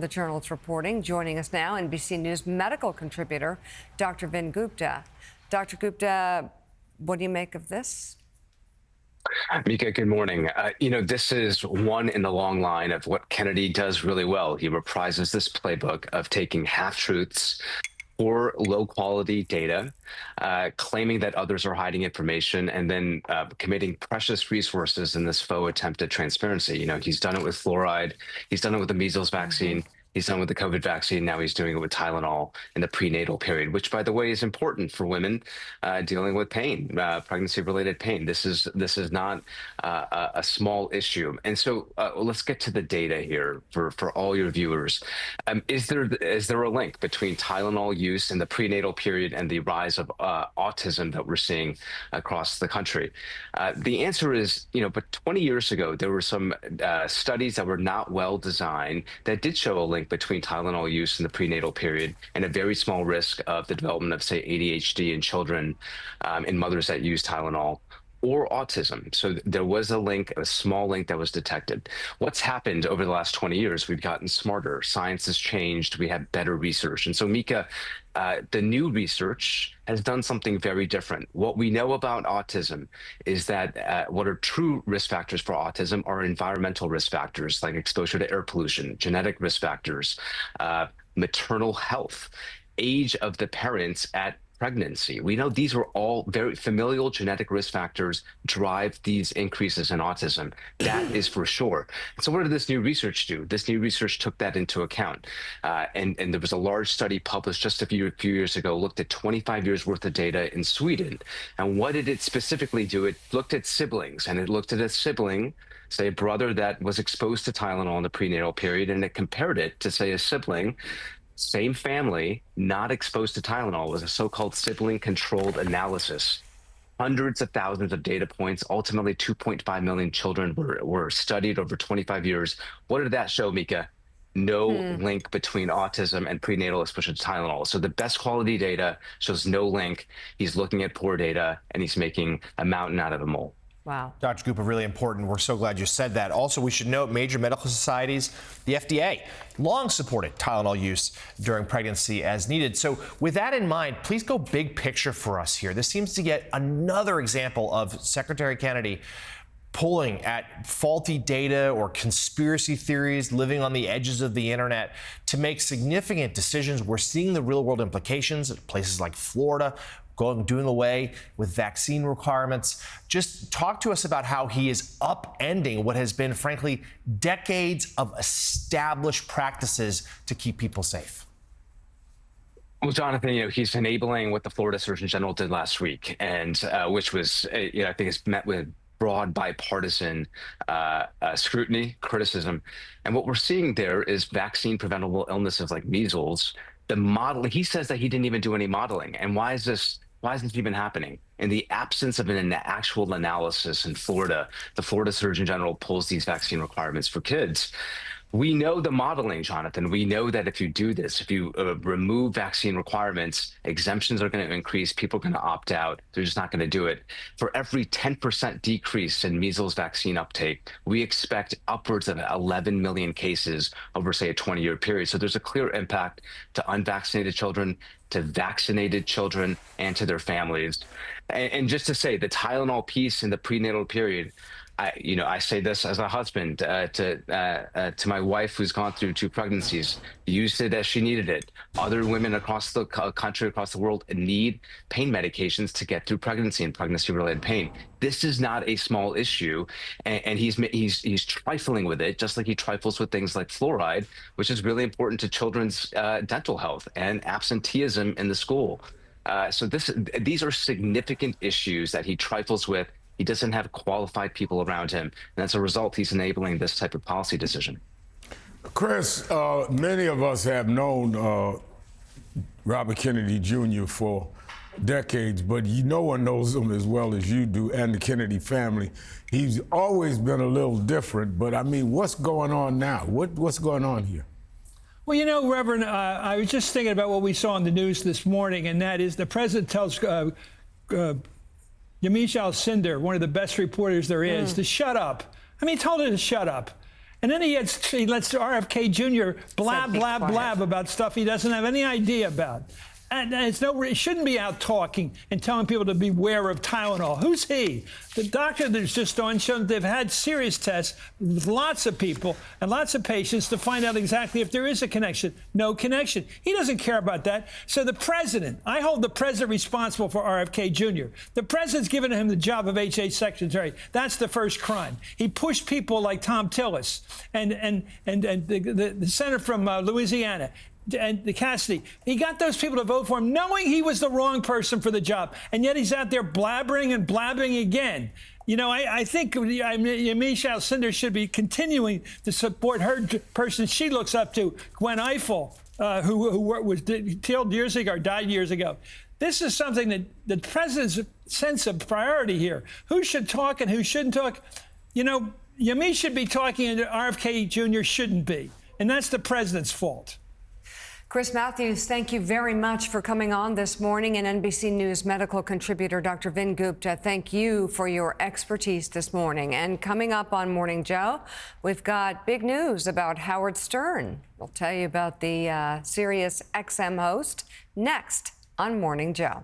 The Journal's reporting. Joining us now, NBC News medical contributor, Dr. Vin Gupta. Dr. Gupta, what do you make of this? Mika, good morning. This is one in the long line of what Kennedy does really well. He reprises this playbook of taking half-truths or low-quality data, claiming that others are hiding information, and then committing precious resources in this faux attempt at transparency. He's done it with fluoride. He's done it with the measles vaccine. He's done it with the COVID vaccine. Now he's doing it with Tylenol in the prenatal period, which, by the way, is important for women dealing with pain, pregnancy-related pain. This is not a small issue. And so let's get to the data here for all your viewers. Is there a link between Tylenol use in the prenatal period and the rise of autism that we're seeing across the country? The answer is, but 20 years ago, there were some studies that were not well designed that did show a link between Tylenol use in the prenatal period and a very small risk of the development of, say, ADHD in children in mothers that use Tylenol, or autism. So there was a link, a small link that was detected. What's happened over the last 20 years? We've gotten smarter. Science has changed. We have better research. And so, Mika, the new research has done something very different. What we know about autism is that what are true risk factors for autism are environmental risk factors like exposure to air pollution, genetic risk factors, maternal health, age of the parents at pregnancy. We know these are all very familial genetic risk factors drive these increases in autism. That is for sure. So what did this new research do? This new research took that into account. And there was a large study published just a few years ago, looked at 25 years worth of data in Sweden. And what did it specifically do? It looked at siblings, and it looked at a sibling, say a brother that was exposed to Tylenol in the prenatal period, and it compared it to, say, a sibling, same family, not exposed to Tylenol. It was a so-called sibling-controlled analysis. Hundreds of thousands of data points. Ultimately, 2.5 million children were studied over 25 years. What did that show, Mika? No link between autism and prenatal exposure to Tylenol. So the best quality data shows no link. He's looking at poor data, and he's making a mountain out of a mole. Wow. Dr. Gupta, really important. We're so glad you said that. Also, we should note major medical societies, the FDA, long supported Tylenol use during pregnancy as needed. So with that in mind, please go big picture for us here. This seems to get another example of Secretary Kennedy pulling at faulty data or conspiracy theories, living on the edges of the internet to make significant decisions. We're seeing the real world implications at places like Florida, doing away with vaccine requirements. Just talk to us about how he is upending what has been, frankly, decades of established practices to keep people safe. Well, Jonathan, he's enabling what the Florida Surgeon General did last week, and which was, I think it's met with broad bipartisan scrutiny, criticism. And what we're seeing there is vaccine preventable illnesses like measles. The model, he says that he didn't even do any modeling. And why is this even happening? In the absence of an actual analysis in Florida, the Florida Surgeon General pulls these vaccine requirements for kids. We know the modeling, Jonathan. We know that if you do this, if you remove vaccine requirements, exemptions are going to increase. People are going to opt out. They're just not going to do it. For every 10% decrease in measles vaccine uptake, we expect upwards of 11 million cases over, say, a 20-year period. So there's a clear impact to unvaccinated children, to vaccinated children, and to their families. And just to say, the Tylenol piece in the prenatal period, I say this as a husband to my wife who's gone through 2 pregnancies, used it as she needed it. Other women across the country, across the world, need pain medications to get through pregnancy and pregnancy-related pain. This is not a small issue, and he's trifling with it, just like he trifles with things like fluoride, which is really important to children's dental health and absenteeism in the school. So these are significant issues that he trifles with. He doesn't have qualified people around him. And as a result, he's enabling this type of policy decision. Chris, many of us have known Robert Kennedy Jr. for decades, but no one knows him as well as you do and the Kennedy family. He's always been a little different, but I mean, what's going on now? What's going on here? Well, Reverend, I was just thinking about what we saw in the news this morning, and that is the president tells Yamiche Alcindor, one of the best reporters there is, to shut up. I mean, he told her to shut up. And then he lets RFK Jr. blab, Said, "Be blab, quiet." blab about stuff he doesn't have any idea about. And it shouldn't be out talking and telling people to beware of Tylenol. Who's he? The doctor that's just on shown they've had serious tests with lots of people and lots of patients to find out exactly if there is a connection. No connection. He doesn't care about that. So the president, I hold the president responsible for RFK Jr. The president's given him the job of HH secretary. That's the first crime. He pushed people like Tom Tillis and the senator from Louisiana. And the Cassidy, he got those people to vote for him knowing he was the wrong person for the job. And yet he's out there blabbering and blabbing again. You know, I think Yamiche Alcindor should be continuing to support her person she looks up to, Gwen Ifill, who was killed years ago, or died years ago. This is something that the president's sense of priority here. Who should talk and who shouldn't talk? You know, Yamiche should be talking and RFK Jr. shouldn't be. And that's the president's fault. Chris Matthews, thank you very much for coming on this morning. And NBC News medical contributor Dr. Vin Gupta, thank you for your expertise this morning. And coming up on Morning Joe, we've got big news about Howard Stern. We'll tell you about the Sirius XM host next on Morning Joe.